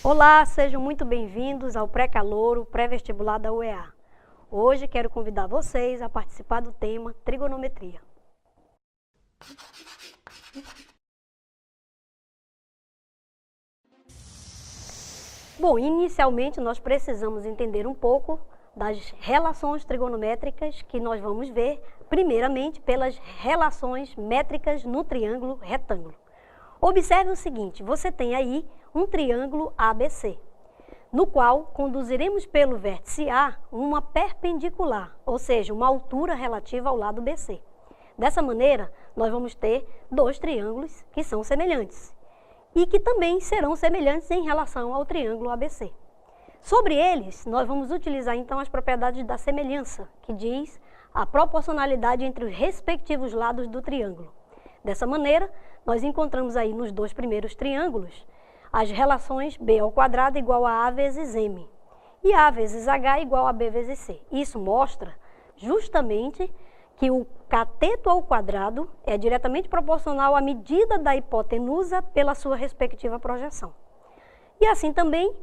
Olá, sejam muito bem-vindos ao Pré-Calouro Pré-Vestibular da UEA. Hoje quero convidar vocês a participar do tema Trigonometria. Bom, inicialmente nós precisamos entender um pouco das relações trigonométricas que nós vamos ver, primeiramente pelas relações métricas no triângulo retângulo. Observe o seguinte, você tem aí um triângulo ABC, no qual conduziremos pelo vértice A uma perpendicular, ou seja, uma altura relativa ao lado BC. Dessa maneira, nós vamos ter dois triângulos que são semelhantes e que também serão semelhantes em relação ao triângulo ABC. Sobre eles, nós vamos utilizar então as propriedades da semelhança, que diz a proporcionalidade entre os respectivos lados do triângulo. Dessa maneira, nós encontramos aí nos dois primeiros triângulos as relações b ao quadrado igual a a vezes m e a vezes h igual a b vezes c. Isso mostra justamente que o cateto ao quadrado é diretamente proporcional à medida da hipotenusa pela sua respectiva projeção. E assim também,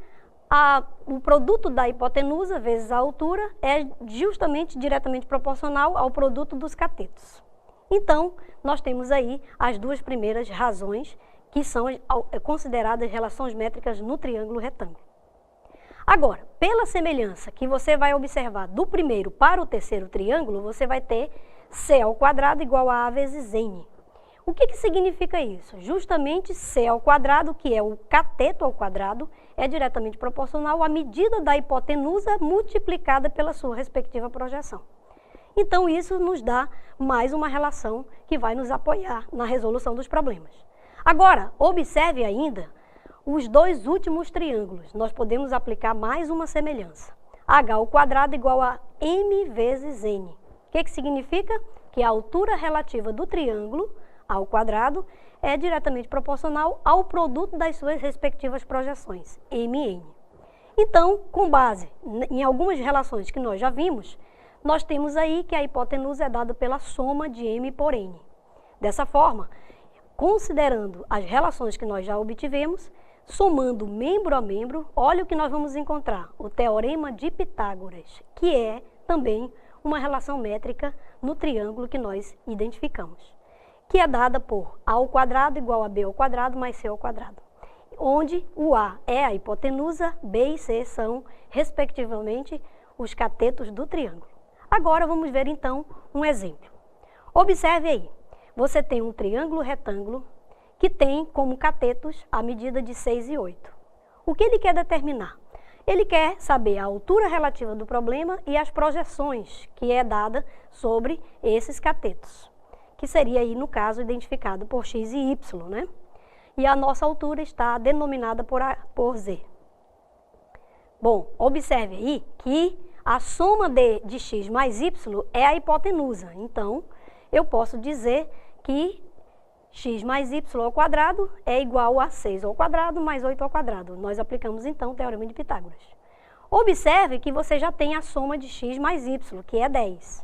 o produto da hipotenusa vezes a altura é justamente diretamente proporcional ao produto dos catetos. Então, nós temos aí as duas primeiras razões que são consideradas relações métricas no triângulo retângulo. Agora, pela semelhança que você vai observar do primeiro para o terceiro triângulo, você vai ter c ao quadrado igual a vezes n. O que significa isso? Justamente c ao quadrado, que é o cateto ao quadrado, é diretamente proporcional à medida da hipotenusa multiplicada pela sua respectiva projeção. Então, isso nos dá mais uma relação que vai nos apoiar na resolução dos problemas. Agora, observe ainda os dois últimos triângulos. Nós podemos aplicar mais uma semelhança. h ao quadrado igual a m vezes n. O que significa? Que a altura relativa do triângulo ao quadrado é diretamente proporcional ao produto das suas respectivas projeções, m e n. Então, com base em algumas relações que nós já vimos, nós temos aí que a hipotenusa é dada pela soma de m por n. Dessa forma, considerando as relações que nós já obtivemos, somando membro a membro, olha o que nós vamos encontrar, o Teorema de Pitágoras, que é também uma relação métrica no triângulo que nós identificamos, que é dada por a ao quadrado igual a b ao quadrado mais c ao quadrado, onde o a é a hipotenusa, b e c são, respectivamente, os catetos do triângulo. Agora vamos ver então um exemplo. Observe aí, você tem um triângulo retângulo que tem como catetos a medida de 6 e 8. O que ele quer determinar? Ele quer saber a altura relativa do problema e as projeções que é dada sobre esses catetos, que seria aí, no caso, identificado por x e y, né? E a nossa altura está denominada por z. Bom, observe aí que a soma de x mais y é a hipotenusa. Então, eu posso dizer que x mais y ao quadrado é igual a 6 ao quadrado mais 8 ao quadrado. Nós aplicamos, então, o Teorema de Pitágoras. Observe que você já tem a soma de x mais y, que é 10.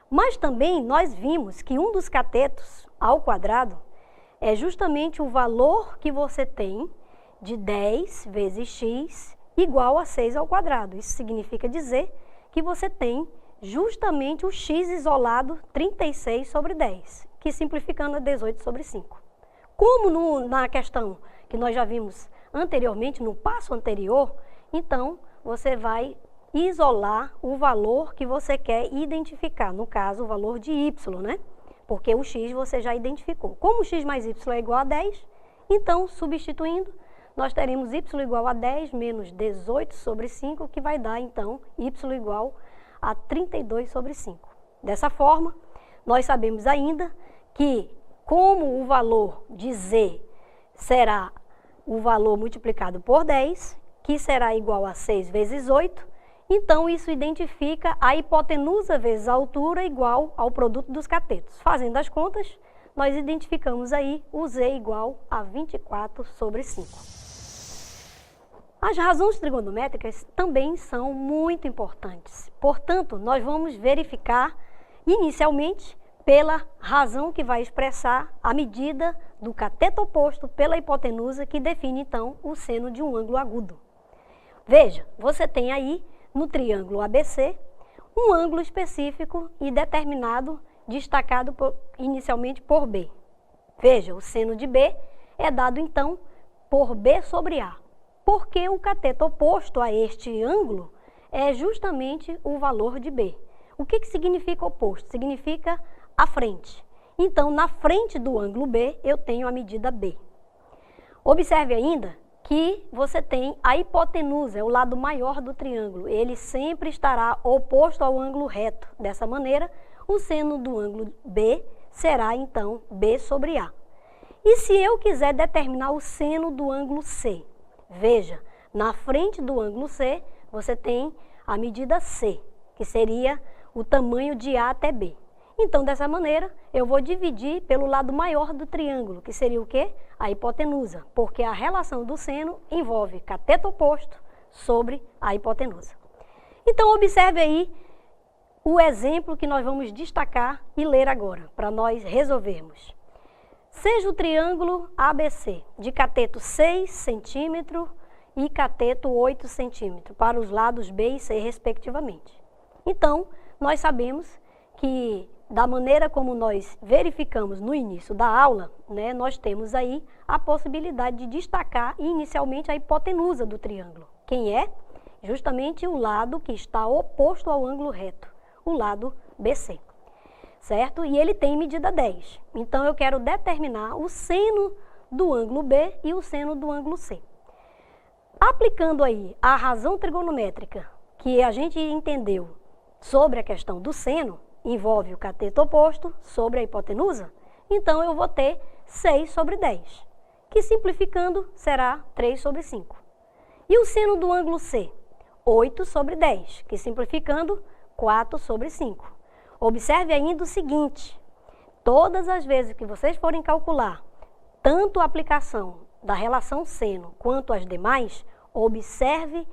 Mas também nós vimos que um dos catetos ao quadrado é justamente o valor que você tem de 10 vezes x igual a 6 ao quadrado. Isso significa dizer que você tem justamente o x isolado 36 sobre 10, que simplificando é 18 sobre 5. Como na questão que nós já vimos anteriormente, no passo anterior, então você vai isolar o valor que você quer identificar, no caso o valor de y, né? Porque o x você já identificou. Como x mais y é igual a 10, então substituindo, nós teremos y igual a 10 menos 18 sobre 5, que vai dar então y igual a 32 sobre 5. Dessa forma, nós sabemos ainda que, como o valor de z será o valor multiplicado por 10, que será igual a 6 vezes 8, então isso identifica a hipotenusa vezes a altura igual ao produto dos catetos. Fazendo as contas, nós identificamos aí o z igual a 24 sobre 5. As razões trigonométricas também são muito importantes. Portanto, nós vamos verificar inicialmente pela razão que vai expressar a medida do cateto oposto pela hipotenusa, que define então o seno de um ângulo agudo. Veja, você tem aí no triângulo ABC um ângulo específico e determinado, destacado inicialmente por B. Veja, o seno de B é dado então por B sobre A, porque o cateto oposto a este ângulo é justamente o valor de B. O que significa oposto? Significa a frente. Então, na frente do ângulo B, eu tenho a medida B. Observe ainda que você tem a hipotenusa, é o lado maior do triângulo. Ele sempre estará oposto ao ângulo reto. Dessa maneira, o seno do ângulo B será, então, B sobre A. E se eu quiser determinar o seno do ângulo C? Veja, na frente do ângulo C, você tem a medida C, que seria o tamanho de A até B. Então, dessa maneira, eu vou dividir pelo lado maior do triângulo, que seria o quê? A hipotenusa, porque a relação do seno envolve cateto oposto sobre a hipotenusa. Então, observe aí o exemplo que nós vamos destacar e ler agora, para nós resolvermos. Seja o triângulo ABC de cateto 6 centímetros e cateto 8 centímetros, para os lados B e C, respectivamente. Então, nós sabemos que, da maneira como nós verificamos no início da aula, nós temos aí a possibilidade de destacar inicialmente a hipotenusa do triângulo. Quem é? Justamente o lado que está oposto ao ângulo reto, o lado BC. Certo? E ele tem medida 10. Então, eu quero determinar o seno do ângulo B e o seno do ângulo C. Aplicando aí a razão trigonométrica que a gente entendeu sobre a questão do seno, envolve o cateto oposto sobre a hipotenusa, então eu vou ter 6 sobre 10, que simplificando será 3 sobre 5. E o seno do ângulo C? 8 sobre 10, que simplificando 4 sobre 5. Observe ainda o seguinte, todas as vezes que vocês forem calcular tanto a aplicação da relação seno quanto as demais, observe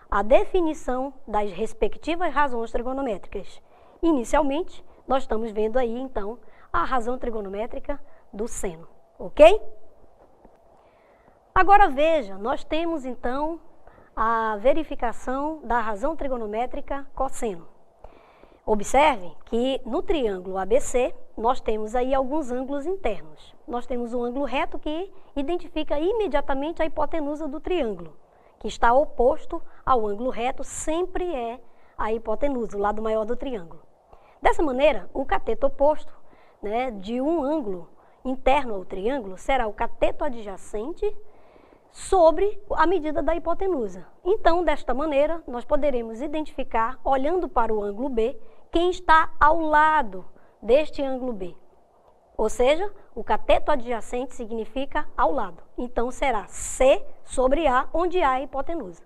a definição das respectivas razões trigonométricas. Inicialmente, nós estamos vendo aí, então, a razão trigonométrica do seno, ok? Agora veja, nós temos, então, a verificação da razão trigonométrica cosseno. Observe que no triângulo ABC, nós temos aí alguns ângulos internos. Nós temos um ângulo reto que identifica imediatamente a hipotenusa do triângulo, que está oposto ao ângulo reto, sempre é a hipotenusa, o lado maior do triângulo. Dessa maneira, o cateto oposto de um ângulo interno ao triângulo será o cateto adjacente sobre a medida da hipotenusa. Então, desta maneira, nós poderemos identificar, olhando para o ângulo B, quem está ao lado deste ângulo B. Ou seja, o cateto adjacente significa ao lado. Então, será C sobre A, onde há a hipotenusa.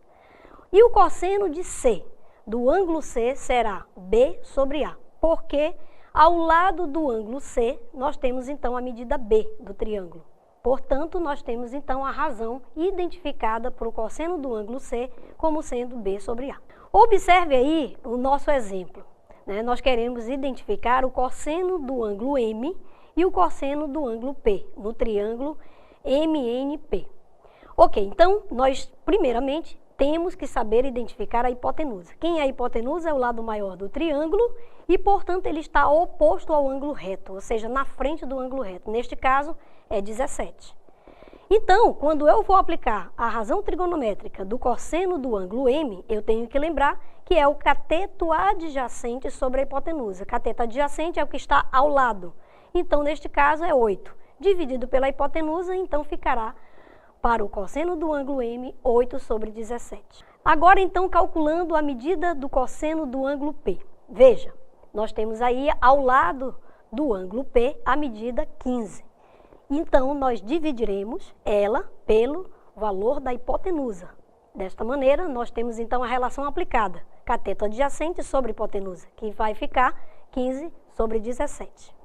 E o cosseno de C, do ângulo C, será B sobre A, porque ao lado do ângulo C, nós temos então a medida B do triângulo. Portanto, nós temos então a razão identificada para o cosseno do ângulo C como sendo B sobre A. Observe aí o nosso exemplo. Nós queremos identificar o cosseno do ângulo M e o cosseno do ângulo P, no triângulo MNP. Ok, então nós primeiramente temos que saber identificar a hipotenusa. Quem é a hipotenusa? É o lado maior do triângulo e, portanto, ele está oposto ao ângulo reto, ou seja, na frente do ângulo reto. Neste caso, é 17. Então, quando eu vou aplicar a razão trigonométrica do cosseno do ângulo M, eu tenho que lembrar que é o cateto adjacente sobre a hipotenusa. Cateto adjacente é o que está ao lado. Então, neste caso, é 8. Dividido pela hipotenusa, então ficará, para o cosseno do ângulo M, 8 sobre 17. Agora, então, calculando a medida do cosseno do ângulo P. Veja, nós temos aí, ao lado do ângulo P, a medida 15. Então, nós dividiremos ela pelo valor da hipotenusa. Desta maneira, nós temos então a relação aplicada, cateto adjacente sobre hipotenusa, que vai ficar 15 sobre 17.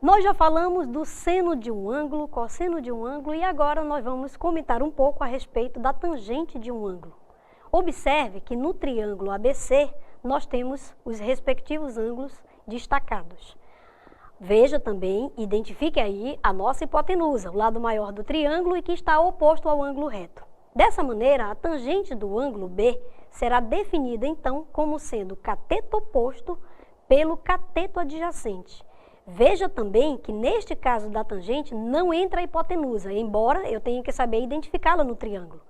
Nós já falamos do seno de um ângulo, cosseno de um ângulo, e agora nós vamos comentar um pouco a respeito da tangente de um ângulo. Observe que no triângulo ABC, nós temos os respectivos ângulos destacados. Veja também, identifique aí a nossa hipotenusa, o lado maior do triângulo e que está oposto ao ângulo reto. Dessa maneira, a tangente do ângulo B será definida então como sendo o cateto oposto pelo cateto adjacente. Veja também que neste caso da tangente não entra a hipotenusa, embora eu tenha que saber identificá-la no triângulo.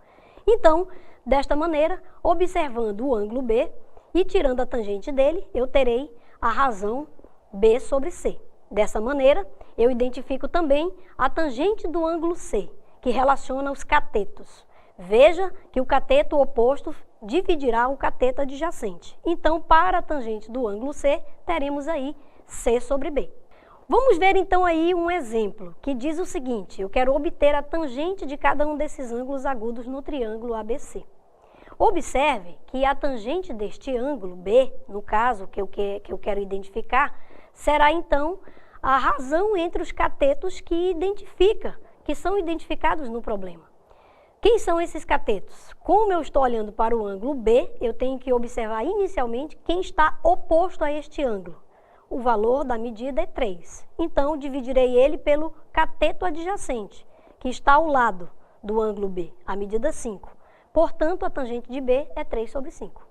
Então, desta maneira, observando o ângulo B e tirando a tangente dele, eu terei a razão B sobre C. Dessa maneira, eu identifico também a tangente do ângulo C, que relaciona os catetos. Veja que o cateto oposto dividirá o cateto adjacente. Então, para a tangente do ângulo C, teremos aí C sobre B. Vamos ver então aí um exemplo que diz o seguinte: eu quero obter a tangente de cada um desses ângulos agudos no triângulo ABC. Observe que a tangente deste ângulo B, no caso que eu quero identificar, será então a razão entre os catetos que são identificados no problema. Quem são esses catetos? Como eu estou olhando para o ângulo B, eu tenho que observar inicialmente quem está oposto a este ângulo. O valor da medida é 3. Então, dividirei ele pelo cateto adjacente, que está ao lado do ângulo B, a medida 5. Portanto, a tangente de B é 3 sobre 5.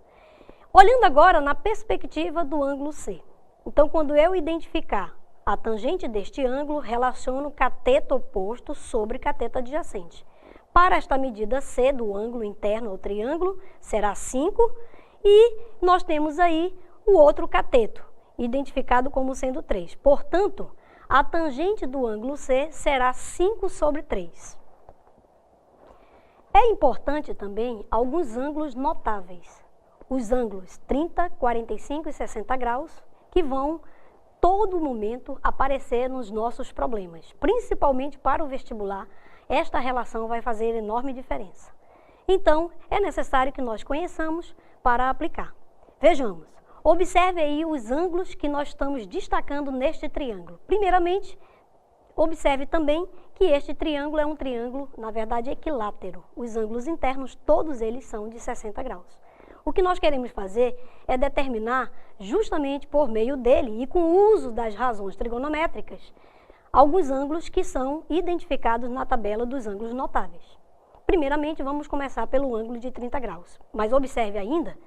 Olhando agora na perspectiva do ângulo C. Então, quando eu identificar a tangente deste ângulo, relaciono cateto oposto sobre cateto adjacente. Para esta medida C do ângulo interno ao triângulo, será 5, e nós temos aí o outro cateto, identificado como sendo 3. Portanto, a tangente do ângulo C será 5 sobre 3. É importante também alguns ângulos notáveis. Os ângulos 30, 45 e 60 graus, que vão todo momento aparecer nos nossos problemas. Principalmente para o vestibular, esta relação vai fazer enorme diferença. Então, é necessário que nós conheçamos para aplicar. Vejamos. Observe aí os ângulos que nós estamos destacando neste triângulo. Primeiramente, observe também que este triângulo é um triângulo, na verdade, equilátero. Os ângulos internos, todos eles são de 60 graus. O que nós queremos fazer é determinar, justamente por meio dele e com o uso das razões trigonométricas, alguns ângulos que são identificados na tabela dos ângulos notáveis. Primeiramente, vamos começar pelo ângulo de 30 graus. Mas observe ainda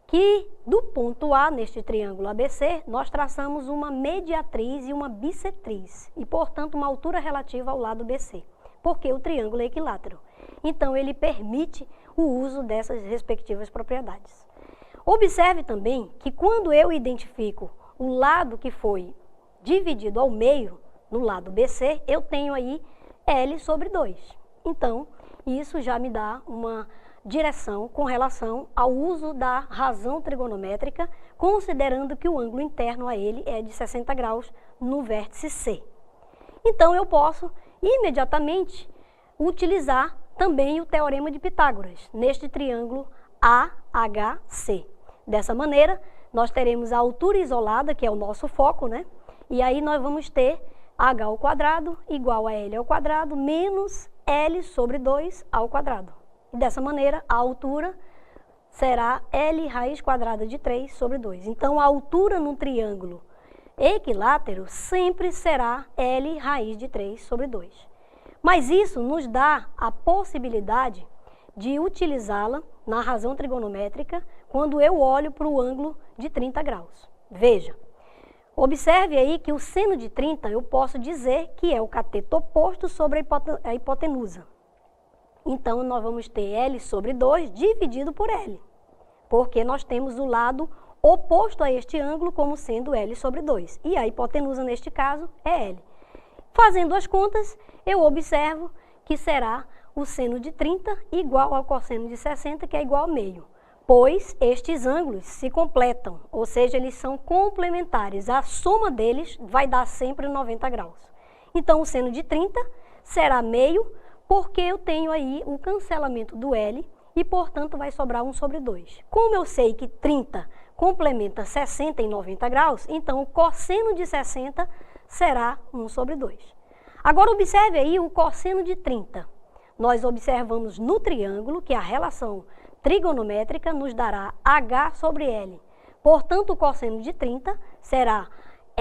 que do ponto A, neste triângulo ABC, nós traçamos uma mediatriz e uma bissetriz, e, portanto, uma altura relativa ao lado BC, porque o triângulo é equilátero. Então, ele permite o uso dessas respectivas propriedades. Observe também que quando eu identifico o lado que foi dividido ao meio, no lado BC, eu tenho aí L sobre 2. Então, isso já me dá uma direção com relação ao uso da razão trigonométrica, considerando que o ângulo interno a ele é de 60 graus no vértice C. Então, eu posso imediatamente utilizar também o teorema de Pitágoras, neste triângulo AHC. Dessa maneira, nós teremos a altura isolada, que é o nosso foco, né? E aí nós vamos ter h ao quadrado igual a L ao quadrado menos L sobre 2 ao quadrado. E dessa maneira, a altura será L raiz quadrada de 3 sobre 2. Então, a altura no triângulo equilátero sempre será L raiz de 3 sobre 2. Mas isso nos dá a possibilidade de utilizá-la na razão trigonométrica quando eu olho para o ângulo de 30 graus. Veja, observe aí que o seno de 30 eu posso dizer que é o cateto oposto sobre a hipotenusa. Então, nós vamos ter L sobre 2 dividido por L, porque nós temos o lado oposto a este ângulo como sendo L sobre 2. E a hipotenusa, neste caso, é L. Fazendo as contas, eu observo que será o seno de 30 igual ao cosseno de 60, que é igual a meio. Pois estes ângulos se completam, ou seja, eles são complementares. A soma deles vai dar sempre 90 graus. Então, o seno de 30 será meio, porque eu tenho aí o cancelamento do L e, portanto, vai sobrar 1 sobre 2. Como eu sei que 30 complementa 60 em 90 graus, então o cosseno de 60 será 1 sobre 2. Agora, observe aí o cosseno de 30. Nós observamos no triângulo que a relação trigonométrica nos dará H sobre L. Portanto, o cosseno de 30 será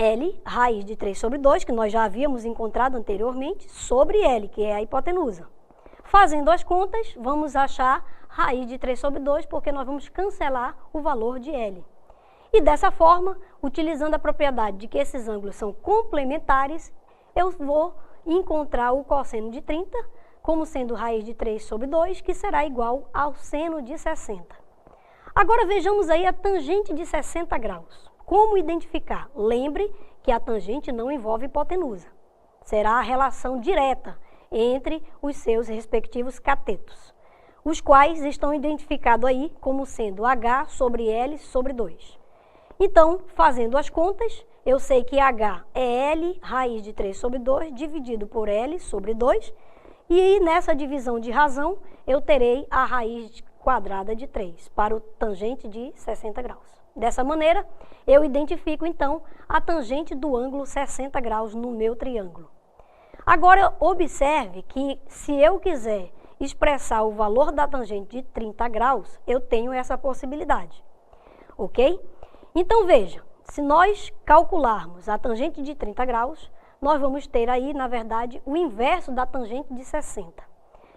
L, raiz de 3 sobre 2, que nós já havíamos encontrado anteriormente, sobre L, que é a hipotenusa. Fazendo as contas, vamos achar raiz de 3 sobre 2, porque nós vamos cancelar o valor de L. E dessa forma, utilizando a propriedade de que esses ângulos são complementares, eu vou encontrar o cosseno de 30 como sendo raiz de 3 sobre 2, que será igual ao seno de 60. Agora vejamos aí a tangente de 60 graus. Como identificar? Lembre que a tangente não envolve hipotenusa. Será a relação direta entre os seus respectivos catetos, os quais estão identificados aí como sendo H sobre L sobre 2. Então, fazendo as contas, eu sei que H é L raiz de 3 sobre 2 dividido por L sobre 2, e nessa divisão de razão eu terei a raiz quadrada de 3 para o tangente de 60 graus. Dessa maneira, eu identifico então a tangente do ângulo 60 graus no meu triângulo. Agora, observe que se eu quiser expressar o valor da tangente de 30 graus, eu tenho essa possibilidade, ok? Então, veja, se nós calcularmos a tangente de 30 graus, nós vamos ter aí, na verdade, o inverso da tangente de 60.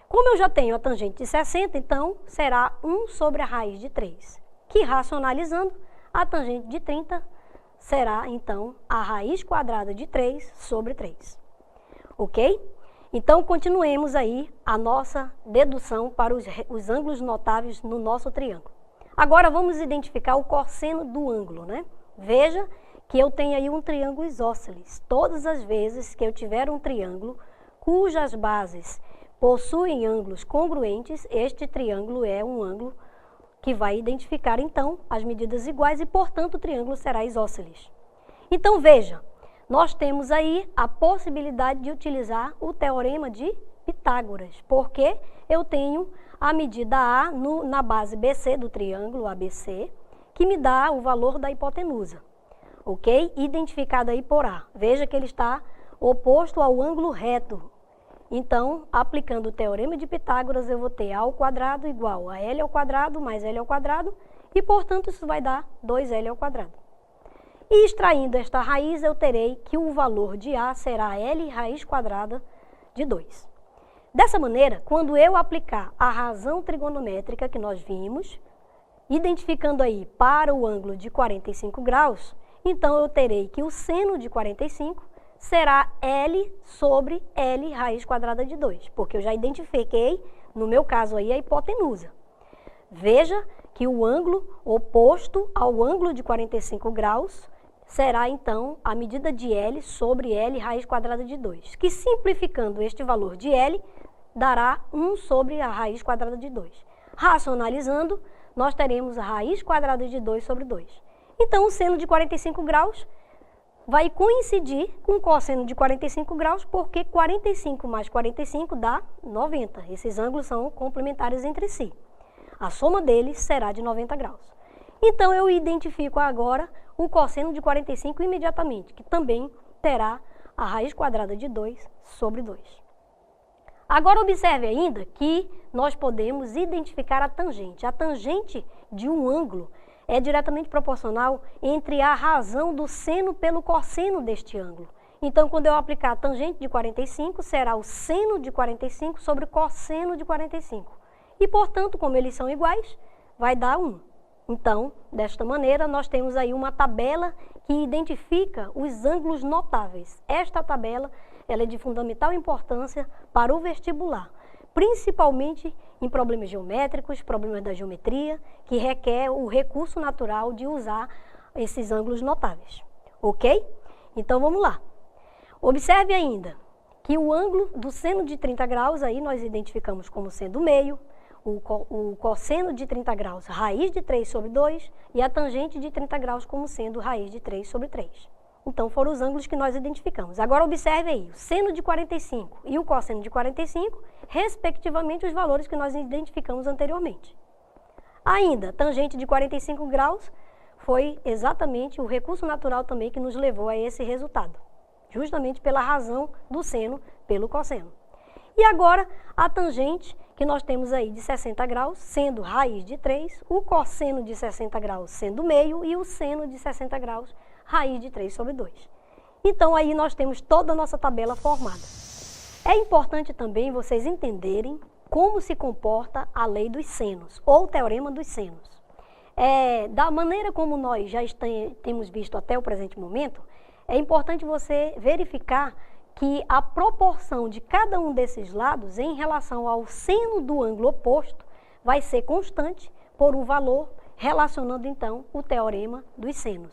Como eu já tenho a tangente de 60, então, será 1 sobre a raiz de 3, que racionalizando, a tangente de 30 será, então, a raiz quadrada de 3 sobre 3. Ok? Então, continuemos aí a nossa dedução para os ângulos notáveis no nosso triângulo. Agora, vamos identificar o cosseno do ângulo, né? Veja que eu tenho aí um triângulo isósceles. Todas as vezes que eu tiver um triângulo cujas bases possuem ângulos congruentes, este triângulo é um ângulo que vai identificar, então, as medidas iguais e, portanto, o triângulo será isósceles. Então, veja, nós temos aí a possibilidade de utilizar o teorema de Pitágoras, porque eu tenho a medida A na base BC do triângulo ABC, que me dá o valor da hipotenusa, ok? Identificado aí por A. Veja que ele está oposto ao ângulo reto. Então, aplicando o teorema de Pitágoras, eu vou ter A ao quadrado igual a L ao quadrado mais L ao quadrado, e, portanto, isso vai dar 2L ao quadrado. E extraindo esta raiz, eu terei que o valor de A será L raiz quadrada de 2. Dessa maneira, quando eu aplicar a razão trigonométrica que nós vimos, identificando aí para o ângulo de 45 graus, então eu terei que o seno de 45 será L sobre L raiz quadrada de 2, porque eu já identifiquei, no meu caso aí, a hipotenusa. Veja que o ângulo oposto ao ângulo de 45 graus será, então, a medida de L sobre L raiz quadrada de 2, que simplificando este valor de L, dará 1 sobre a raiz quadrada de 2. Racionalizando, nós teremos a raiz quadrada de 2 sobre 2. Então, o seno de 45 graus vai coincidir com o cosseno de 45 graus, porque 45 mais 45 dá 90. Esses ângulos são complementares entre si. A soma deles será de 90 graus. Então, eu identifico agora o cosseno de 45 imediatamente, que também terá a raiz quadrada de 2 sobre 2. Agora, observe ainda que nós podemos identificar a tangente. A tangente de um ângulo é diretamente proporcional entre a razão do seno pelo cosseno deste ângulo. Então, quando eu aplicar a tangente de 45, será o seno de 45 sobre o cosseno de 45. E, portanto, como eles são iguais, vai dar 1. Então, desta maneira, nós temos aí uma tabela que identifica os ângulos notáveis. Esta tabela ela é de fundamental importância para o vestibular, principalmente em problemas geométricos, problemas da geometria, que requer o recurso natural de usar esses ângulos notáveis, ok? Então, vamos lá. Observe ainda que o ângulo do seno de 30 graus, aí nós identificamos como sendo meio, o cosseno de 30 graus, raiz de 3 sobre 2, e a tangente de 30 graus como sendo raiz de 3 sobre 3. Então, foram os ângulos que nós identificamos. Agora, observe aí, o seno de 45 e o cosseno de 45, respectivamente, os valores que nós identificamos anteriormente. Ainda, tangente de 45 graus foi exatamente o recurso natural também que nos levou a esse resultado, justamente pela razão do seno pelo cosseno. E agora, a tangente que nós temos aí de 60 graus, sendo raiz de 3, o cosseno de 60 graus sendo meio e o seno de 60 graus, raiz de 3 sobre 2. Então, aí nós temos toda a nossa tabela formada. É importante também vocês entenderem como se comporta a lei dos senos, ou o teorema dos senos. Da maneira como nós já temos visto até o presente momento, é importante você verificar que a proporção de cada um desses lados em relação ao seno do ângulo oposto vai ser constante por um valor relacionando então o teorema dos senos.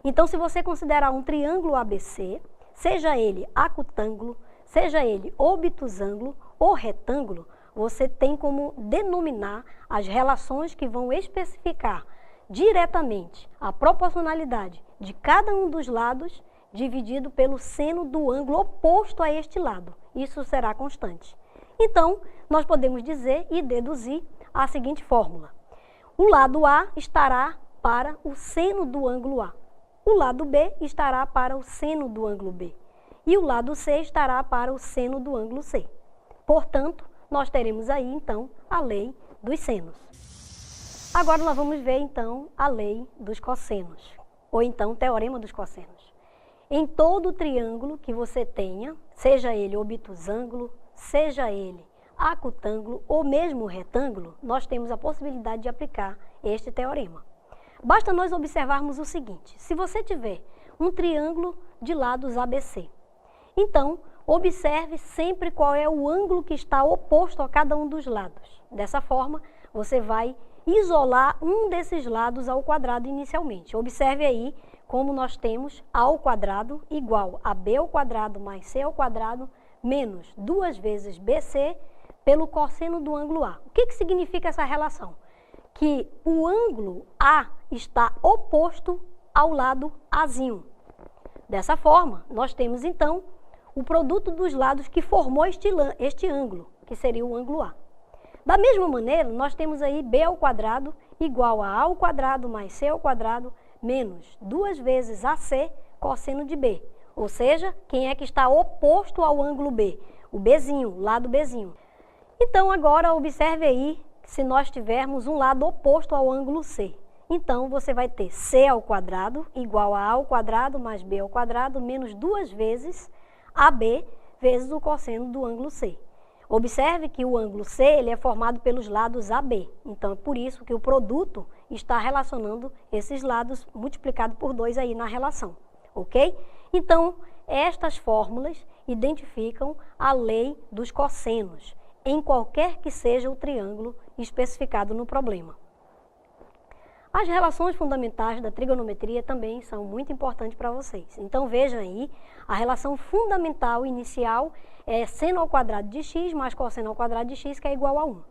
Então, se você considerar um triângulo ABC, seja ele acutângulo, seja ele obtusângulo ou retângulo, você tem como denominar as relações que vão especificar diretamente a proporcionalidade de cada um dos lados dividido pelo seno do ângulo oposto a este lado. Isso será constante. Então, nós podemos dizer e deduzir a seguinte fórmula. O lado A estará para o seno do ângulo A. O lado B estará para o seno do ângulo B. E o lado C estará para o seno do ângulo C. Portanto, nós teremos aí, então, a lei dos senos. Agora nós vamos ver, então, a lei dos cossenos, ou então o teorema dos cossenos. Em todo triângulo que você tenha, seja ele obtusângulo, seja ele acutângulo ou mesmo retângulo, nós temos a possibilidade de aplicar este teorema. Basta nós observarmos o seguinte: se você tiver um triângulo de lados ABC, então observe sempre qual é o ângulo que está oposto a cada um dos lados. Dessa forma, você vai isolar um desses lados ao quadrado inicialmente. Observe aí como nós temos A ao quadrado igual a B ao quadrado mais C ao quadrado menos 2 vezes BC pelo cosseno do ângulo A. O que significa essa relação? Que o ângulo A está oposto ao lado Azinho. Dessa forma, nós temos então o produto dos lados que formou este ângulo, que seria o ângulo A. Da mesma maneira, nós temos aí B ao quadrado igual a A ao quadrado mais C ao quadrado menos 2 vezes AC cosseno de B. Ou seja, quem é que está oposto ao ângulo B? O Bzinho, lado Bzinho. Então, agora observe aí se nós tivermos um lado oposto ao ângulo C. Então, você vai ter C ao quadrado igual a A ao quadrado mais B ao quadrado menos 2 vezes AB vezes o cosseno do ângulo C. Observe que o ângulo C ele é formado pelos lados AB. Então, é por isso que o produto está relacionando esses lados multiplicado por 2 aí na relação. Ok? Então, estas fórmulas identificam a lei dos cossenos, em qualquer que seja o triângulo especificado no problema. As relações fundamentais da trigonometria também são muito importantes para vocês. Então, vejam aí, a relação fundamental inicial é seno ao quadrado de x mais cosseno ao quadrado de x, que é igual a 1.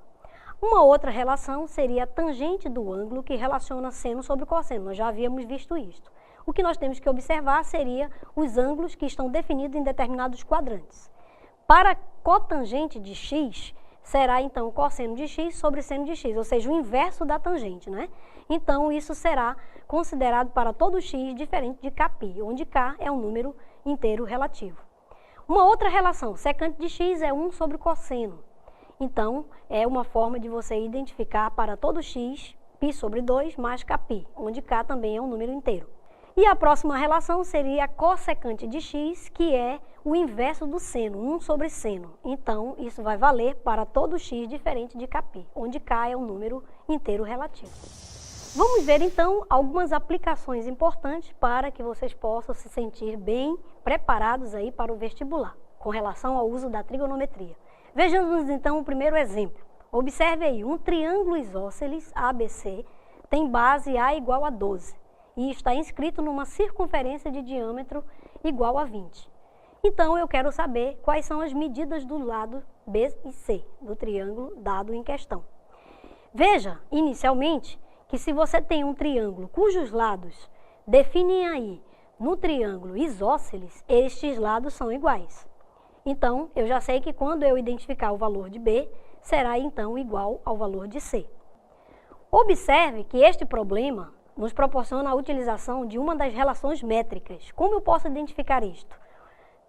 Uma outra relação seria a tangente do ângulo, que relaciona seno sobre cosseno. Nós já havíamos visto isto. O que nós temos que observar seria os ângulos que estão definidos em determinados quadrantes. Para cotangente de x, será então o cosseno de x sobre seno de x, ou seja, o inverso da tangente, né? Então, isso será considerado para todo x diferente de κ, onde k é um número inteiro relativo. Uma outra relação, secante de x é 1 sobre cosseno. Então, é uma forma de você identificar para todo x, π sobre 2 mais kπ, onde k também é um número inteiro. E a próxima relação seria a cossecante de x, que é o inverso do seno, 1 sobre seno. Então, isso vai valer para todo x diferente de kπ, onde k é um número inteiro relativo. Vamos ver, então, algumas aplicações importantes para que vocês possam se sentir bem preparados aí para o vestibular, com relação ao uso da trigonometria. Vejamos, então, o primeiro exemplo. Observe aí, um triângulo isósceles ABC tem base A igual a 12 e está inscrito numa circunferência de diâmetro igual a 20. Então, eu quero saber quais são as medidas do lado B e C do triângulo dado em questão. Veja, inicialmente, que se você tem um triângulo cujos lados definem aí no triângulo isósceles, estes lados são iguais. Então, eu já sei que quando eu identificar o valor de B, será então igual ao valor de C. Observe que este problema nos proporciona a utilização de uma das relações métricas. Como eu posso identificar isto?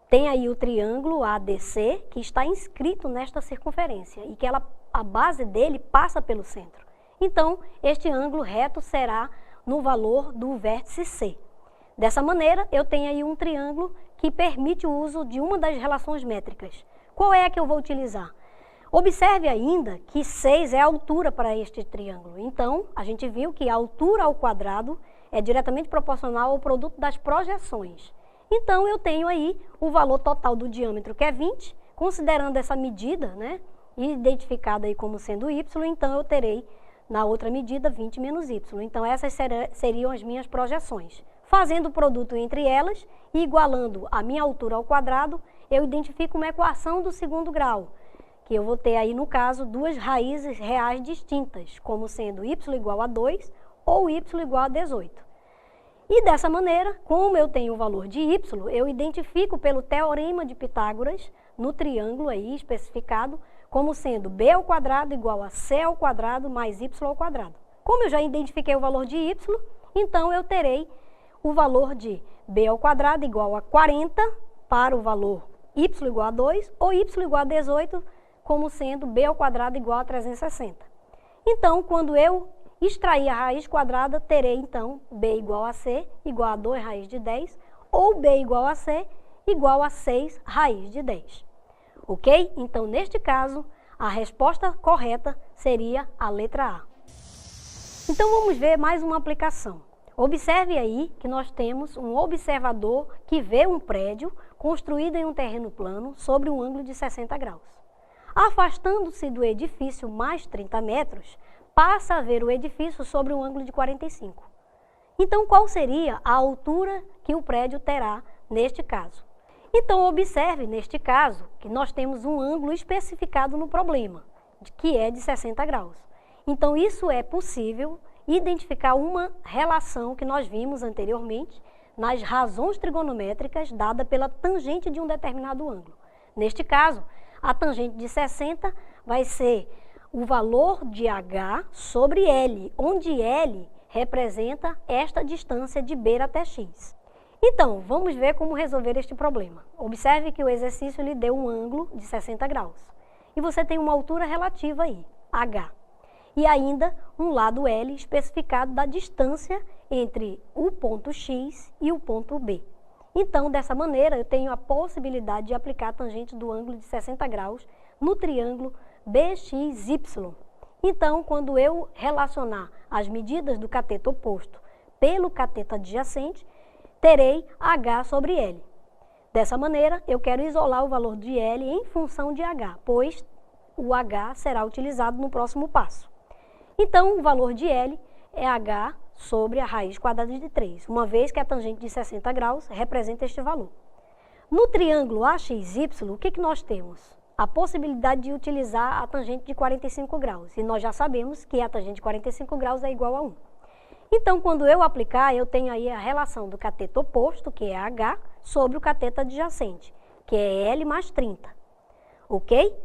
Tem aí o triângulo ADC, que está inscrito nesta circunferência e que a base dele passa pelo centro. Então, este ângulo reto será no valor do vértice C. Dessa maneira, eu tenho aí um triângulo que permite o uso de uma das relações métricas. Qual é a que eu vou utilizar? Observe ainda que 6 é a altura para este triângulo. Então, a gente viu que a altura ao quadrado é diretamente proporcional ao produto das projeções. Então, eu tenho aí o valor total do diâmetro, que é 20, considerando essa medida, né, identificada aí como sendo y, então eu terei na outra medida 20 menos y. Então, essas seriam as minhas projeções. Fazendo o produto entre elas e igualando a minha altura ao quadrado, eu identifico uma equação do segundo grau, que eu vou ter aí, no caso, duas raízes reais distintas, como sendo y igual a 2 ou y igual a 18. E dessa maneira, como eu tenho o valor de y, eu identifico pelo teorema de Pitágoras, no triângulo aí especificado, como sendo b ao quadrado igual a c ao quadrado mais y ao quadrado. Como eu já identifiquei o valor de y, então eu terei o valor de b ao quadrado igual a 40 para o valor y igual a 2 ou y igual a 18, como sendo b ao quadrado igual a 360. Então, quando eu extrair a raiz quadrada, terei então b igual a c igual a 2 raiz de 10 ou b igual a c igual a 6 raiz de 10. Ok? Então, neste caso, a resposta correta seria a letra A. Então, vamos ver mais uma aplicação. Observe aí que nós temos um observador que vê um prédio construído em um terreno plano sobre um ângulo de 60 graus. Afastando-se do edifício mais 30 metros, passa a ver o edifício sobre um ângulo de 45. Então, qual seria a altura que o prédio terá neste caso? Então, observe neste caso que nós temos um ângulo especificado no problema, que é de 60 graus. Então, isso é possível identificar uma relação que nós vimos anteriormente nas razões trigonométricas dada pela tangente de um determinado ângulo. Neste caso, a tangente de 60 vai ser o valor de h sobre L, onde L representa esta distância de b até x. Então, vamos ver como resolver este problema. Observe que o exercício lhe deu um ângulo de 60 graus. E você tem uma altura relativa aí, h. E ainda um lado L especificado da distância entre o ponto x e o ponto B. Então, dessa maneira, eu tenho a possibilidade de aplicar a tangente do ângulo de 60 graus no triângulo BXY. Então, quando eu relacionar as medidas do cateto oposto pelo cateto adjacente, terei h sobre L. Dessa maneira, eu quero isolar o valor de L em função de h, pois o h será utilizado no próximo passo. Então, o valor de L é h sobre a raiz quadrada de 3, uma vez que a tangente de 60 graus representa este valor. No triângulo AXY, o que nós temos? A possibilidade de utilizar a tangente de 45 graus, e nós já sabemos que a tangente de 45 graus é igual a 1. Então, quando eu aplicar, eu tenho aí a relação do cateto oposto, que é h, sobre o cateto adjacente, que é L mais 30. Ok?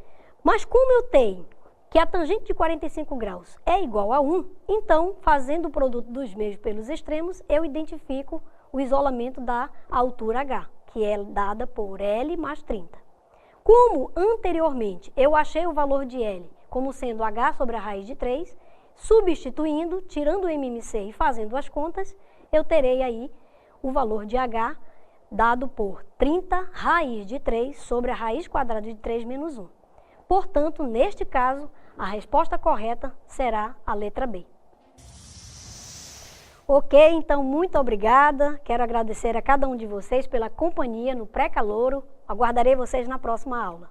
Mas como eu tenho que a tangente de 45 graus é igual a 1, então, fazendo o produto dos meios pelos extremos, eu identifico o isolamento da altura h, que é dada por L mais 30. Como anteriormente eu achei o valor de L como sendo h sobre a raiz de 3, substituindo, tirando o MMC e fazendo as contas, eu terei aí o valor de h dado por 30 raiz de 3 sobre a raiz quadrada de 3 menos 1. Portanto, neste caso, a resposta correta será a letra B. Ok, então muito obrigada. Quero agradecer a cada um de vocês pela companhia no pré-calouro. Aguardarei vocês na próxima aula.